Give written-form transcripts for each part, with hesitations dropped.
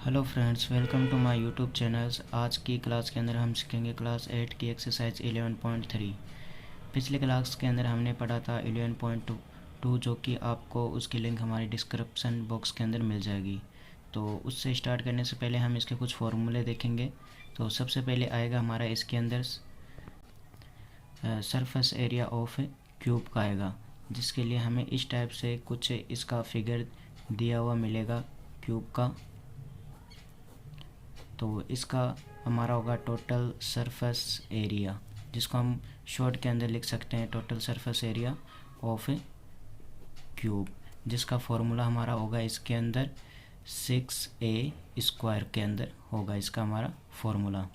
Hello friends, welcome to my YouTube channels. आज की class के अंदर हम सीखेंगे क्लास 8 की एक्सरसाइज 11.3। पिछले क्लास के अंदर हमने पढ़ा था 11.2 जो कि आपको उसकी लिंक हमारी डिस्क्रिप्शन बॉक्स के अंदर मिल जाएगी। तो उससे स्टार्ट करने से पहले हम इसके कुछ फॉर्मूले देखेंगे। तो सबसे पहले आएगा हमारा इसके अंदर सरफेस एरिया ऑफ क्यूब का आएगा, जिसके लिए हमें इस टाइप से कुछ इसका फिगर दिया हुआ मिलेगा क्यूब का। तो इसका हमारा होगा टोटल सरफेस एरिया, जिसको हम शॉर्ट के अंदर लिख सकते हैं total surface area of cube, जिसका फॉर्मूला हमारा होगा इसके अंदर 6a² के अंदर होगा इसका हमारा फॉर्मूला।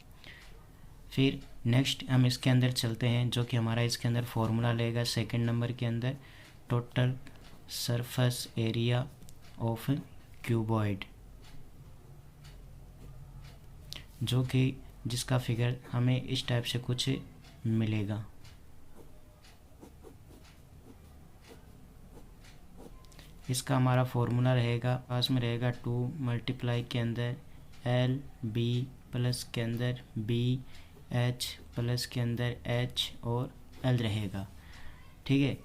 फिर नेक्स्ट हम इसके अंदर चलते हैं, जो कि हमारा इसके अंदर फॉर्मूला लेगा सेकंड नंबर के अंदर total surface area of cuboid, जो कि जिसका फिगर हमें इस टाइप से कुछ मिलेगा। इसका हमारा फॉर्मूला रहेगा, पास में रहेगा 2 मल्टीप्लाई के अंदर एल बी प्लस के अंदर बी एच प्लस के अंदर एच और एल रहेगा, ठीक है।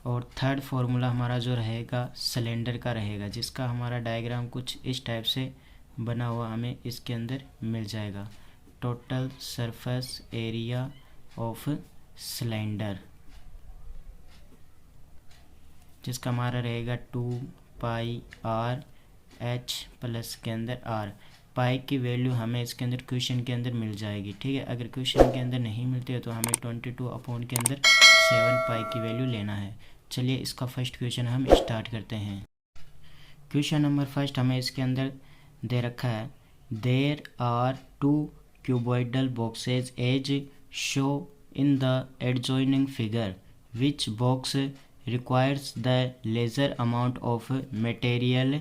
और थर्ड फॉर्मूला हमारा जो रहेगा सिलेंडर का रहेगा, जिसका हमारा डायग्राम कुछ इस टाइप से बना हुआ हमें इसके अंदर मिल जाएगा। Total surface area of cylinder, जिसका हमारा रहेगा 2πr h प्लस के अंदर r। पाई की वैल्यू हमें इसके अंदर क्वेश्चन के अंदर मिल जाएगी, ठीक है। अगर क्वेश्चन के अंदर नहीं मिलती है तो हमें 22 अपॉन के अंदर 7 पाई की वैल्यू लेना है। चलिए इसका फर्स्ट क्वेश्चन हम स्टार्ट करते हैं। क्वेश्चन नंबर फर्स्ट हमें इसके अंदर दे रखा है, there are 2 cuboidal boxes as show in the adjoining figure, which box requires the lesser amount of material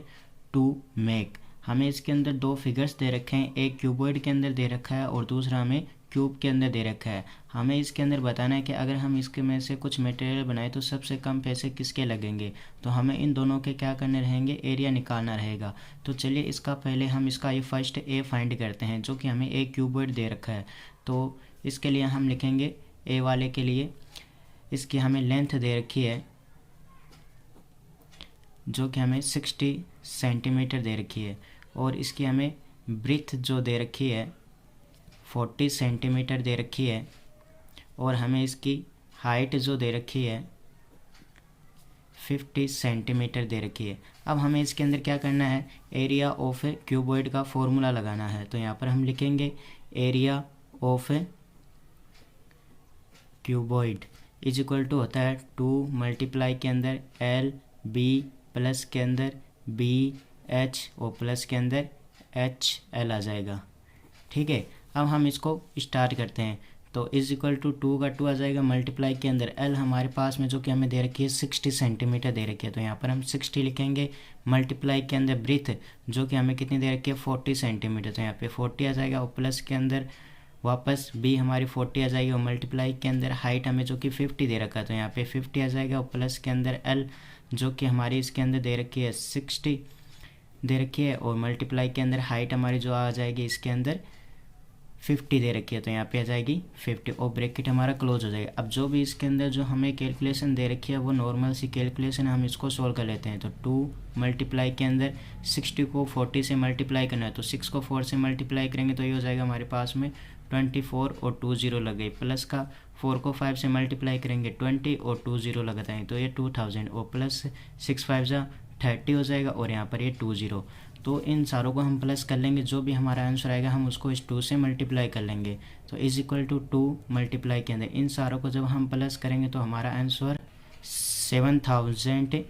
to make. हमें इसके अंदर दो फिगर्स दे रखे हैं, एक क्यूबॉइड के अंदर दे रखा है और दूसरा हमें क्यूब के अंदर दे रखा है। हमें इसके अंदर बताना है कि अगर हम इसके में से कुछ मटेरियल बनाए तो सबसे कम पैसे किसके लगेंगे। तो हमें इन दोनों के क्या करने रहेंगे, एरिया निकालना रहेगा। तो चलिए इसका पहले हम इसका ये फर्स्ट ए फाइंड करते हैं, जो कि हमें एक क्यूबॉइड दे रखा है। तो इसके लिए हम लिखेंगे ए वाले के लिए, इसकी हमें लेंथ दे रखी है जो कि हमें 60 सेंटीमीटर दे रखी है, और इसकी हमें ब्रीथ जो दे रखी है 40 सेंटीमीटर दे रखी है, और हमें इसकी हाइट जो दे रखी है 50 सेंटीमीटर दे रखी है। अब हमें इसके अंदर क्या करना है, एरिया ऑफ क्यूबॉइड का फॉर्मूला लगाना है। तो यहाँ पर हम लिखेंगे area of cuboid is equal to होता है 2 मल्टीप्लाई के अंदर एल बी प्लस के अंदर बी एच और प्लस के अंदर एच एल आ जाएगा, ठीक है। अब हम इसको स्टार्ट करते हैं। तो इज इक्वल टू 2 का 2 आ जाएगा, मल्टीप्लाई के अंदर एल हमारे पास में जो कि हमें दे रखी है 60 सेंटीमीटर दे रखी है, तो यहाँ पर हम 60 लिखेंगे। मल्टीप्लाई के अंदर ब्रीथ जो कि हमें कितनी दे रखी है 40 सेंटीमीटर, तो यहाँ पे 40 आ जाएगा, और प्लस के अंदर वापस बी हमारी 40 आ जाएगी, और मल्टीप्लाई के अंदर हाइट हमें जो कि 50 दे रखा है, तो यहाँ पे 50 आ जाएगा, और प्लस के अंदर एल जो कि हमारी इसके अंदर दे रखी है 60 दे रखी है, और मल्टीप्लाई के अंदर हाइट हमारी जो आ जाएगी इसके अंदर 50 दे रखी है, तो यहाँ पे आ जाएगी 50, और ब्रैकेट हमारा क्लोज हो जाएगा। अब जो भी इसके अंदर जो हमें कैलकुलेशन दे रखी है वो नॉर्मल सी कैलकुलेशन हम इसको सोल्व कर लेते हैं। तो 2 मल्टीप्लाई के अंदर 60 को 40 से मल्टीप्लाई करना है, तो 6 को 4 से मल्टीप्लाई करेंगे तो ये हो जाएगा हमारे पास में 24, और 2 0 लग गई, प्लस का 4 को 5 से मल्टीप्लाई करेंगे 20 और 2 0 लगाते हैं तो ये 2000, और प्लस 6 5 जा 30 हो जाएगा, और यहाँ पर ये 2 0। तो इन सारों को हम प्लस कर लेंगे, जो भी हमारा आंसर आएगा हम उसको इस 2 से मल्टीप्लाई कर लेंगे। तो इज इक्वल टू 2 मल्टीप्लाई के अंदर इन सारों को जब हम प्लस करेंगे तो हमारा आंसर 7400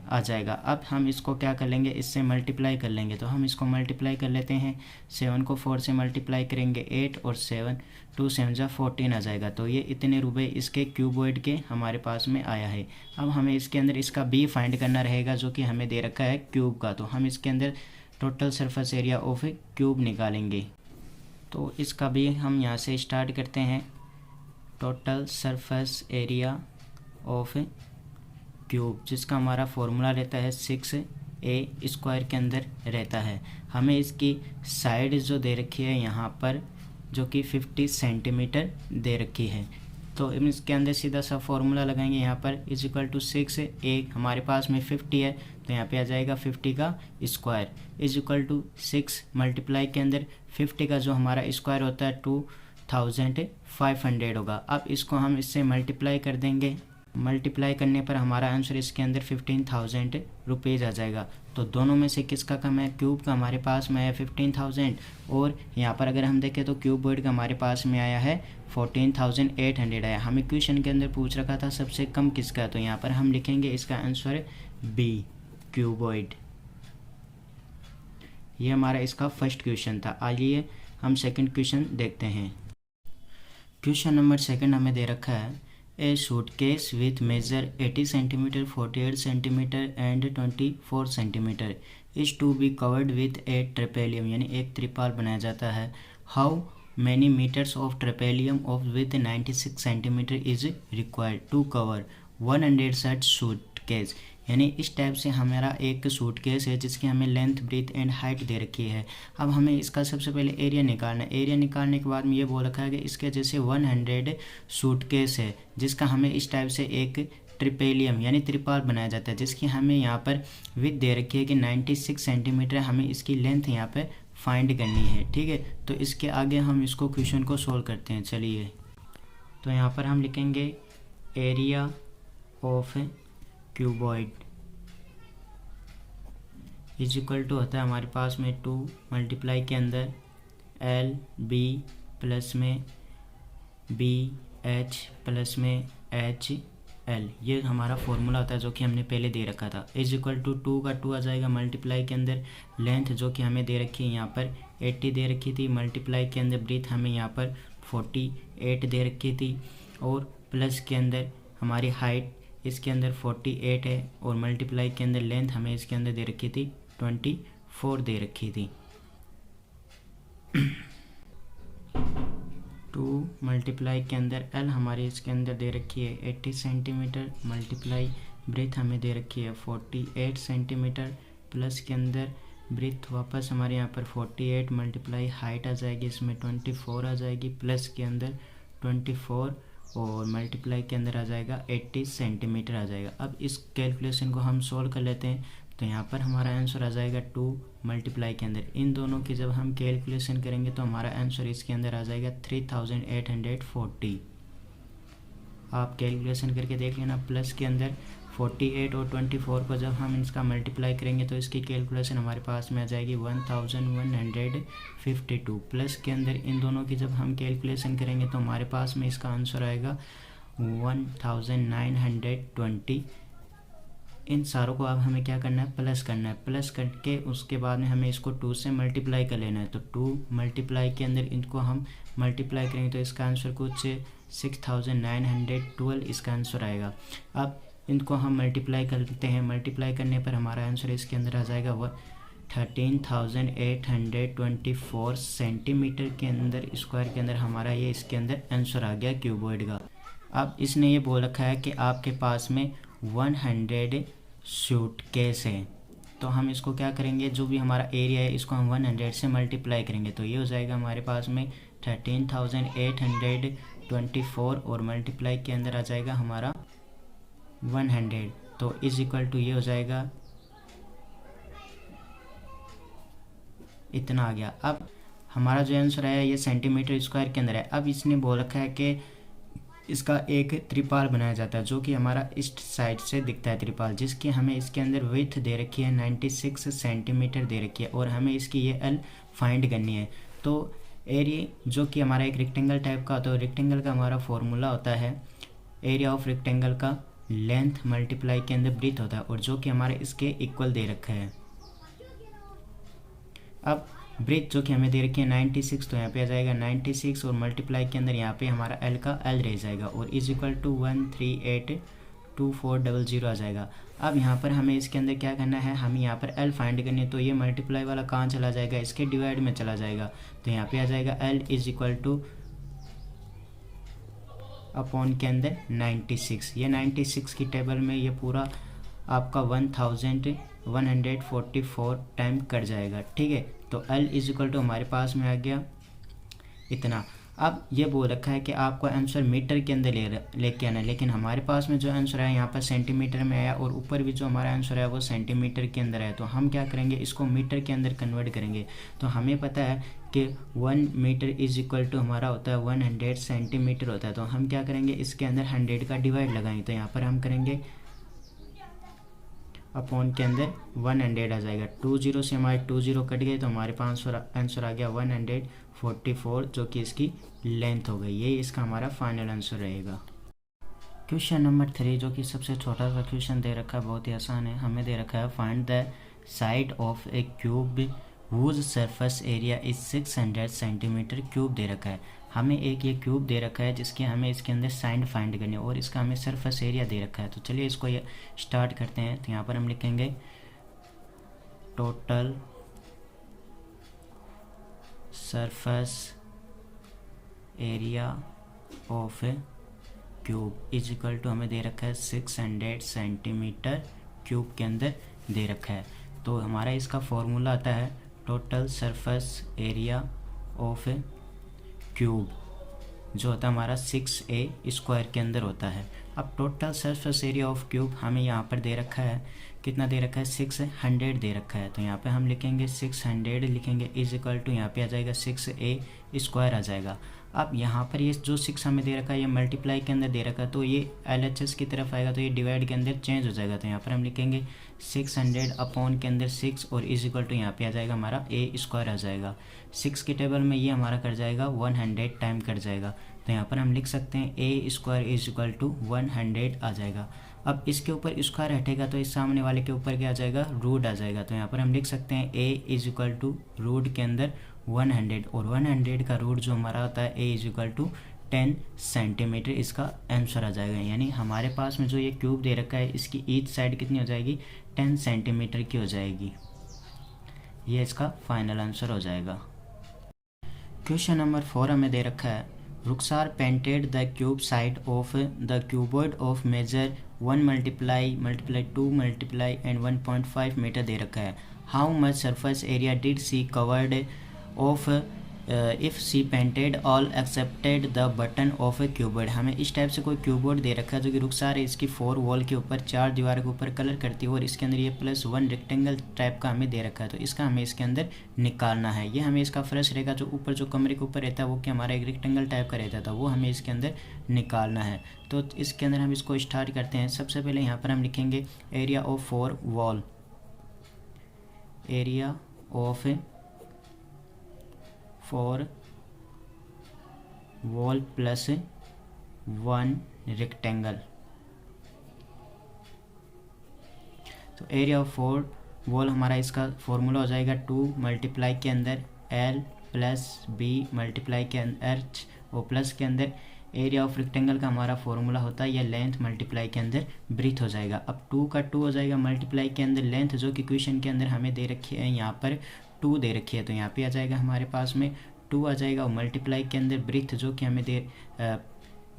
आ जाएगा। अब हम इसको क्या कर लेंगे, इससे मल्टीप्लाई कर लेंगे। तो हम इसको मल्टीप्लाई कर लेते हैं, 7 को 4 से मल्टीप्लाई करेंगे 8, और 7 2 7 जा 14 आ जाएगा। तो ये इतने रुपए इसके क्यूबॉइड के हमारे पास में आया है। अब हमें इसके अंदर इसका बी फाइंड करना रहेगा, जो कि हमें दे रखा है क्यूब का। तो हम इसके अंदर total surface area of cube निकालेंगे। तो इसका भी हम यहाँ से स्टार्ट करते हैं, total surface area of cube, जिसका हमारा फॉर्मूला रहता है 6 ए स्क्वायर के अंदर रहता है। हमें इसकी साइड जो दे रखी है यहाँ पर जो कि 50 सेंटीमीटर दे रखी है, तो इसके अंदर सीधा सा फॉर्मूला लगाएंगे। यहाँ पर इज इक्वल टू 6, एक हमारे पास में 50 है तो यहाँ पे आ जाएगा 50 का square is equal to 6 multiply के अंदर 50 का जो हमारा स्क्वायर होता है 2500 होगा। अब इसको हम इससे मल्टीप्लाई कर देंगे, मल्टीप्लाई करने पर हमारा आंसर इसके अंदर 15,000 रुपीज़ आ जाएगा। तो दोनों में से किसका कम है? क्यूब का हमारे पास में है 15,000 और यहाँ पर अगर हम देखें तो क्यूबॉइड का हमारे पास में आया है 14,800 आया। हमें क्वेश्चन के अंदर पूछ रखा था सबसे कम किसका, तो यहाँ पर हम लिखेंगे इसका आंसर बी क्यूबॉइड। ये हमारा इसका फर्स्ट क्वेश्चन था। आइए हम सेकंड क्वेश्चन देखते हैं। क्वेश्चन नंबर सेकंड हमें दे रखा है a suitcase with measure 80 centimetre, 48 centimetre and 24 centimetre is to be covered with a tarpaulin, यानी एक त्रिपाल बनाया जाता है। How many metres of tarpaulin of with 96 centimetre is required to cover 100 such suitcase, यानी इस टाइप से हमारा एक सूटकेस है जिसकी हमें लेंथ, ब्रीथ एंड हाइट दे रखी है। अब हमें इसका सबसे पहले एरिया निकालना है। एरिया निकालने के बाद में ये बोल रखा है कि इसके जैसे 100 सूटकेस है जिसका हमें इस टाइप से एक ट्रिपेलियम यानी त्रिपाल बनाया जाता है, जिसकी हमें यहाँ पर विथ दे रखी है कि 96 सेंटीमीटर। हमें इसकी लेंथ यहाँ पर फाइंड करनी है, ठीक है। तो इसके आगे हम इसको क्वेश्चन को सोल्व करते हैं। चलिए, तो यहाँ पर हम लिखेंगे area of cuboid is equal to होता है हमारे पास में 2 मल्टीप्लाई के अंदर एल बी प्लस में बी एच प्लस में एच एल, ये हमारा फॉर्मूला होता है जो कि हमने पहले दे रखा था। इज इक्वल टू 2 का 2 आ जाएगा मल्टीप्लाई के अंदर लेंथ जो कि हमें दे रखी है यहाँ पर 80 दे रखी थी, मल्टीप्लाई के अंदर ब्रीथ हमें यहाँ पर 48 दे रखी थी और प्लस के अंदर हमारी हाइट इसके अंदर 48 है और मल्टीप्लाई के अंदर लेंथ हमें इसके अंदर दे रखी थी 24 दे रखी थी। 2 मल्टीप्लाई के अंदर एल हमारी इसके अंदर दे रखी है 80 सेंटीमीटर, मल्टीप्लाई ब्रीथ हमें दे रखी है 48 सेंटीमीटर, प्लस के अंदर ब्रीथ वापस हमारे यहाँ पर 48 मल्टीप्लाई हाइट आ जाएगी इसमें 24 आ जाएगी, प्लस के अंदर 24 और मल्टीप्लाई के अंदर आ जाएगा 80 सेंटीमीटर आ जाएगा। अब इस कैलकुलेशन को हम सोल्व कर लेते हैं तो यहाँ पर हमारा आंसर आ जाएगा 2 मल्टीप्लाई के अंदर इन दोनों की जब हम कैलकुलेशन करेंगे तो हमारा आंसर इसके अंदर आ जाएगा 3840। आप कैलकुलेशन करके देख लेना। प्लस के अंदर 48 और 24 को जब हम इसका मल्टीप्लाई करेंगे तो इसकी कैलकुलेशन हमारे पास में आ जाएगी 1152। प्लस के अंदर इन दोनों की जब हम कैलकुलेशन करेंगे तो हमारे पास में इसका आंसर आएगा 1920। इन सारों को अब हमें क्या करना है? प्लस करना है। प्लस करके उसके बाद में हमें इसको 2 से मल्टीप्लाई कर लेना है। तो 2 मल्टीप्लाई के अंदर इनको हम मल्टीप्लाई करेंगे तो इसका आंसर कुछ 6912 इसका आंसर आएगा। अब इनको हम मल्टीप्लाई करते हैं। मल्टीप्लाई करने पर हमारा आंसर इसके अंदर आ जाएगा 13,824 सेंटीमीटर के अंदर स्क्वायर के अंदर हमारा ये इसके अंदर आंसर आ गया क्यूबॉइड का। अब इसने ये बोल रखा है कि आपके पास में 100 सूटकेस है, तो हम इसको क्या करेंगे, जो भी हमारा एरिया है इसको हम 100 से मल्टीप्लाई करेंगे तो ये हो जाएगा हमारे पास में 13,824 और मल्टीप्लाई के अंदर आ जाएगा हमारा 100, तो इज इक्वल टू ये हो जाएगा इतना आ गया। अब हमारा जो आंसर है ये सेंटीमीटर स्क्वायर के अंदर है। अब इसने बोल रखा है कि इसका एक त्रिपाल बनाया जाता है जो कि हमारा इस साइड से दिखता है त्रिपाल, जिसकी हमें इसके अंदर विड्थ दे रखी है 96 सेंटीमीटर दे रखी है और हमें इसकी ये एल फाइंड करनी है। तो एरिया जो कि हमारा एक रेक्टेंगल टाइप का होता है, रेक्टेंगल का हमारा फॉर्मूला होता है एरिया ऑफ रेक्टेंगल का लेंथ मल्टीप्लाई के अंदर ब्रीथ होता है और जो कि हमारे इसके इक्वल दे रखा है। अब ब्रीथ जो कि हमें दे रखी है 96, तो यहाँ पे आ जाएगा 96 और मल्टीप्लाई के अंदर यहाँ पे हमारा एल का एल रह जाएगा और इज इक्वल टू 1382400 आ जाएगा। अब यहाँ पर हमें इसके अंदर क्या करना है, हमें यहाँ पर एल फाइंड करनी है। तो ये मल्टीप्लाई वाला कहाँ चला जाएगा, इसके डिवाइड में चला जाएगा। तो यहाँ पे आ जाएगा L is equal two upon के अंदर 96। ये 96 की टेबल में ये पूरा आपका 1000 144 टाइम कट जाएगा, ठीक है। तो L इज इक्वल टू हमारे पास में आ गया इतना। अब ये बोल रखा है कि आपको आंसर मीटर के अंदर लेके आना है, लेकिन हमारे पास में जो आंसर है यहाँ पर सेंटीमीटर में आया और ऊपर भी जो हमारा आंसर है वो सेंटीमीटर के अंदर है। तो हम क्या करेंगे, इसको मीटर के अंदर कन्वर्ट करेंगे। तो हमें पता है कि 1 मीटर इज इक्वल टू हमारा होता है 100 सेंटीमीटर होता है। तो हम क्या करेंगे, इसके अंदर 100 का डिवाइड लगाएंगे। तो यहाँ पर हम करेंगे अपॉन के अंदर 100 आ जाएगा। 20 से हमारे 20 कट गए तो हमारे पास आंसर आ गया 144, जो कि इसकी लेंथ हो गई। ये इसका हमारा फाइनल आंसर रहेगा। क्वेश्चन नंबर 3 जो कि सबसे छोटा सा क्वेश्चन दे रखा है, बहुत ही आसान है। हमें दे रखा है find the side of a cube whose surface area is 600 centimetre cube दे रखा है। हमें एक ये क्यूब दे रखा है जिसके हमें इसके अंदर साइड फाइंड करनी है और इसका हमें सरफेस एरिया दे रखा है। तो चलिए इसको ये स्टार्ट करते हैं। तो यहाँ पर हम लिखेंगे total surface area of cube is equal to हमें दे रखा है 600 सेंटीमीटर क्यूब के अंदर दे रखा है। तो हमारा इसका फॉर्मूला आता है total surface area of cube, जो होता है हमारा 6a स्क्वायर के अंदर होता है। अब total surface area of cube हमें यहाँ पर दे रखा है, कितना दे रखा है, 600 दे रखा है। तो यहाँ पे हम लिखेंगे 600 लिखेंगे इज इक्वल टू यहाँ पे आ जाएगा 6a स्क्वायर आ जाएगा। अब यहाँ पर ये जो 6 हमें दे रखा है ये मल्टीप्लाई के अंदर दे रखा है, तो ये LHS की तरफ आएगा तो ये डिवाइड के अंदर चेंज हो जाएगा। तो यहाँ पर हम लिखेंगे 600 अपॉन के अंदर 6 और इज इक्वल टू यहाँ पे आ जाएगा हमारा a स्क्वायर आ जाएगा। 6 के टेबल में ये हमारा कर जाएगा 100 टाइम कर जाएगा। तो यहाँ पर हम लिख सकते हैं a square is equal to 100 आ जाएगा। अब इसके ऊपर स्क्वायर हटेगा तो इस सामने वाले के ऊपर क्या आ जाएगा, रूट आ जाएगा। तो यहाँ पर हम लिख सकते हैं a is equal to root के अंदर 100 और 100 का रूट जो हमारा होता है a is equal to 10 centimetre, इसका आंसर आ जाएगा। यानी हमारे पास में जो ये क्यूब दे रखा है इसकी ईच साइड कितनी हो जाएगी, 10 सेंटीमीटर की हो जाएगी। ये इसका फाइनल आंसर हो जाएगा। क्वेश्चन नंबर 4 हमें दे रखा है Rukhsar painted the cube side of the cuboid of measure 1 multiply 2 multiply and 1.5 metre दे रखा है। How much surface area did she covered of if she painted all excepted the bottom of a cupboard. हमें इस type से कोई cuboid दे रखा है जो कि रुखसार है इसकी 4 वॉल के ऊपर 4 दीवार के ऊपर कलर करती है और इसके अंदर ये +1 रेक्टेंगल टाइप का हमें दे रखा है। तो इसका हमें इसके अंदर निकालना है। ये हमें इसका फर्श रहेगा जो ऊपर जो कमरे के ऊपर रहता है वो क्या हमारा एक रेक्टेंगल टाइप का रहता था, वो हमें इसके अंदर निकालना है। तो इसके अंदर हम इसको स्टार्ट करते हैं। सबसे पहले यहाँ पर हम लिखेंगे area of 4 wall, area of 4 wall +1 rectangle. तो एरिया ऑफ 4 वॉल हमारा इसका फॉर्मूला हो जाएगा 2 मल्टीप्लाई के अंदर L + B मल्टीप्लाई के अंदर H और प्लस के अंदर एरिया ऑफ रेक्टेंगल का हमारा फॉर्मूला होता है या लेंथ मल्टीप्लाई के अंदर ब्रीथ हो जाएगा। अब 2 का 2 हो जाएगा मल्टीप्लाई के अंदर लेंथ जो कि क्वेश्चन के अंदर हमें दे रखी है, यहाँ पर 2 दे रखी है। तो यहाँ पे आ जाएगा हमारे पास में 2 आ जाएगा और मल्टीप्लाई के अंदर ब्रीथ जो कि हमें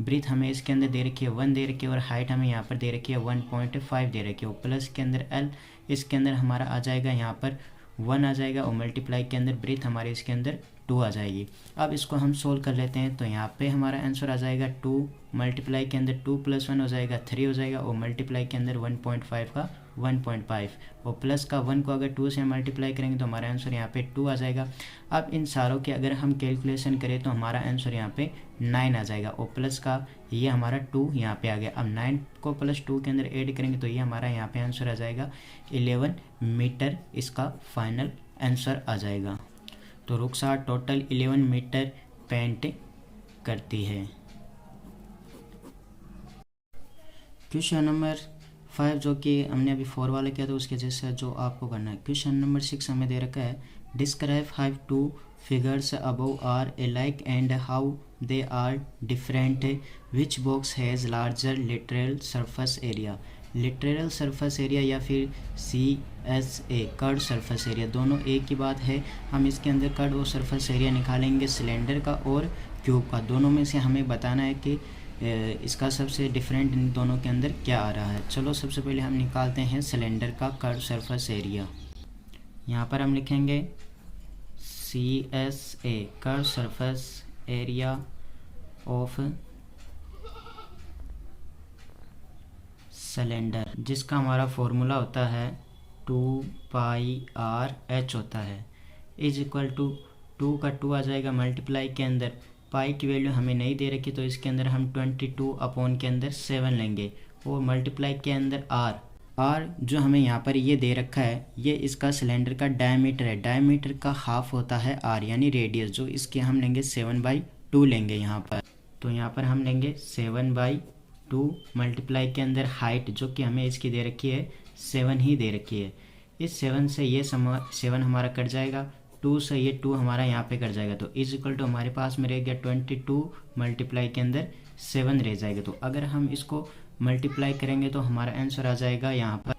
ब्रीथ हमें इसके अंदर दे रखी है 1 दे रखी है और हाइट हमें यहाँ पर दे रखी है 1.5 दे रखी है और प्लस के अंदर L इसके अंदर हमारा आ जाएगा यहाँ पर 1 आ जाएगा और मल्टीप्लाई के अंदर ब्रीथ हमारे इसके अंदर 2 आ जाएगी। अब इसको हम सोल्व कर लेते हैं। तो यहाँ पे हमारा आंसर आ जाएगा 2 मल्टीप्लाई के अंदर 2 + 1 हो जाएगा 3 हो जाएगा और मल्टीप्लाई के अंदर 1.5 का 1.5 और प्लस का 1 को अगर 2 से मल्टीप्लाई करेंगे तो हमारा आंसर यहाँ पे 2 आ जाएगा। अब इन सारों के अगर हम कैलकुलेशन करें तो हमारा आंसर यहाँ पे 9 आ जाएगा और प्लस का ये हमारा 2 यहाँ पे आ गया। अब 9 को +2 के अंदर ऐड करेंगे तो ये हमारा यहाँ पे आंसर आ जाएगा 11 मीटर, इसका फाइनल आंसर आ जाएगा। तो रुखसार टोटल 11 मीटर पेंट करती है। क्वेश्चन नंबर 5 जो कि हमने अभी 4 वाला किया तो उसके जैसा जो आपको करना है। क्वेश्चन नंबर 6 हमें दे रखा है describe how 2 figures above are alike and how they are different, which box has larger literal surface area. Literal surface area या फिर CSA कर्व सरफेस एरिया दोनों एक ही बात है। हम इसके अंदर कर्व और सरफेस एरिया निकालेंगे सिलेंडर का और क्यूब का। दोनों में से हमें बताना है कि इसका सबसे डिफरेंट इन दोनों के अंदर क्या आ रहा है। चलो सबसे पहले हम निकालते हैं सिलेंडर का कर्व सरफेस एरिया। यहाँ पर हम लिखेंगे CSA curve surface area of cylinder, जिसका हमारा फॉर्मूला होता है 2πr/h होता है, इज इक्वल टू 2 का 2 आ जाएगा मल्टीप्लाई के अंदर पाई की वैल्यू हमें नहीं दे रखी तो इसके अंदर हम 22 अपॉन के अंदर 7 लेंगे और मल्टीप्लाई के अंदर आर जो हमें यहाँ पर ये दे रखा है ये इसका सिलेंडर का डायमीटर है, डायमीटर का हाफ होता है आर यानी रेडियस, जो इसके हम लेंगे 7/2 लेंगे यहाँ पर। तो यहाँ पर हम लेंगे 7/2 मल्टीप्लाई के अंदर हाइट जो कि हमें इसकी दे रखी है 7 ही दे रखी है। इस 7 से ये 7 हमारा कट जाएगा, 2 से ये 2 हमारा यहाँ पे कट जाएगा, तो इज इक्वल टू हमारे पास में रह गया 22 मल्टीप्लाई के अंदर 7 रह जाएगा। तो अगर हम इसको मल्टीप्लाई करेंगे तो हमारा आंसर आ जाएगा यहाँ पर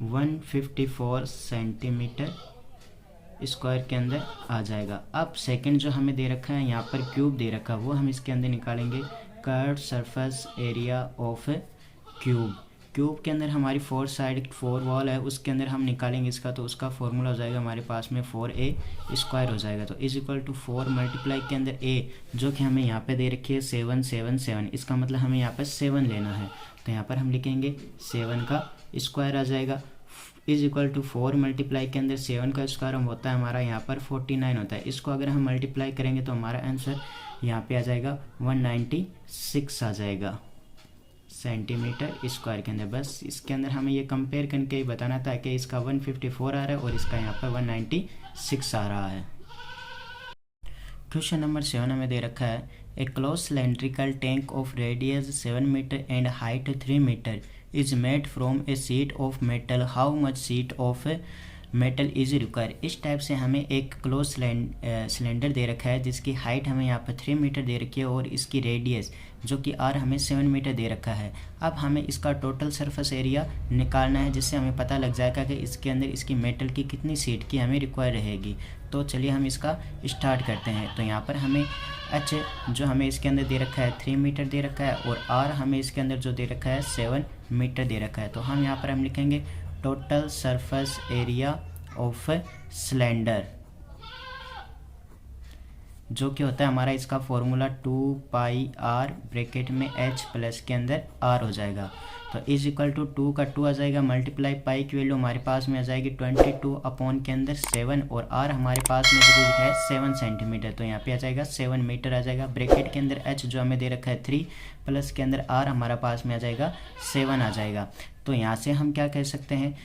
154 सेंटीमीटर स्क्वायर के अंदर आ जाएगा। अब सेकंड जो हमें दे रखा है यहाँ पर क्यूब दे रखा है वो हम इसके अंदर निकालेंगे curve surface area of cube. Cube के अंदर हमारी 4 साइड 4 वॉल है, उसके अंदर हम निकालेंगे इसका, तो उसका फॉर्मूला हो जाएगा हमारे पास में 4a स्क्वायर हो जाएगा। तो इज इक्वल टू 4 मल्टीप्लाई के अंदर a जो कि हमें यहाँ पे दे रखी है 777, इसका मतलब हमें यहाँ पर 7 लेना है, तो यहाँ पर हम लिखेंगे 7 का स्क्वायर आ जाएगा इज इक्वल टू 4 मल्टीप्लाई के अंदर 7 का स्क्वायर होता है हमारा यहाँ पर 49 होता है। इसको अगर हम मल्टीप्लाई करेंगे तो हमारा आंसर यहाँ पे आ जाएगा 196 आ जाएगा सेंटीमीटर स्क्वायर के अंदर। बस इसके अंदर हमें ये कंपेयर करके ही बताना था कि इसका 154 आ रहा है और इसका यहाँ पर 196 आ रहा है। क्वेश्चन नंबर 7 हमें दे रखा है a close cylindrical tank of radius 7 metre and height 3 metre is made from a sheet of metal. How much sheet of metal is required? इस टाइप से हमें एक क्लोज सिलेंडर दे रखा है जिसकी हाइट हमें यहाँ पर 3 मीटर दे रखी है और इसकी रेडियस जो कि आर हमें 7 मीटर दे रखा है। अब हमें इसका टोटल सरफेस एरिया निकालना है जिससे हमें पता लग जाएगा कि इसके अंदर इसकी मेटल की कितनी शीट की हमें रिक्वायर रहेगी। तो चलिए हम इसका स्टार्ट करते हैं। तो यहाँ पर हमें एच जो हमें इसके अंदर दे रखा है 3 मीटर दे रखा है और आर हमें इसके अंदर जो दे रखा है 7 मीटर दे रखा है। तो हम यहाँ पर हम लिखेंगे total surface area of cylinder जो कि होता है हमारा इसका फॉर्मूला 2πr ब्रैकेट में h प्लस के अंदर r हो जाएगा। तो इज इक्वल टू 2 का 2 आ जाएगा मल्टीप्लाई पाई की वैल्यू हमारे पास में आ जाएगी 22 अपॉन के अंदर 7 और r हमारे पास में जो है 7 सेंटीमीटर, तो यहाँ पे आ जाएगा 7 मीटर आ जाएगा। ब्रैकेट के अंदर h जो हमें दे रखा है 3 प्लस के अंदर r हमारा पास में आ जाएगा 7 आ जाएगा। तो यहाँ से हम क्या कह सकते हैं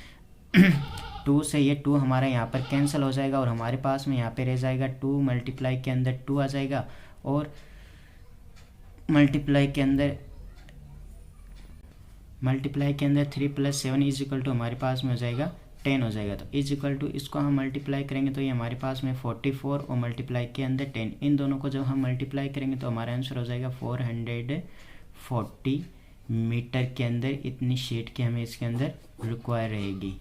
2 से ये 2 हमारा यहाँ पर कैंसिल हो जाएगा और हमारे पास में यहाँ पे रह जाएगा 2 मल्टीप्लाई के अंदर 2 आ जाएगा और मल्टीप्लाई के अंदर 3 प्लस 7 इज इक्वल टू हमारे पास में हो जाएगा 10 हो जाएगा। तो इज इक्वल टू इसको हम मल्टीप्लाई करेंगे तो ये हमारे पास में 44 और मल्टीप्लाई के अंदर 10, इन दोनों को जब हम मल्टीप्लाई करेंगे तो हमारा आंसर हो जाएगा 440 मीटर के अंदर इतनी शीट की हमें इसके अंदर रिक्वायर रहेगी।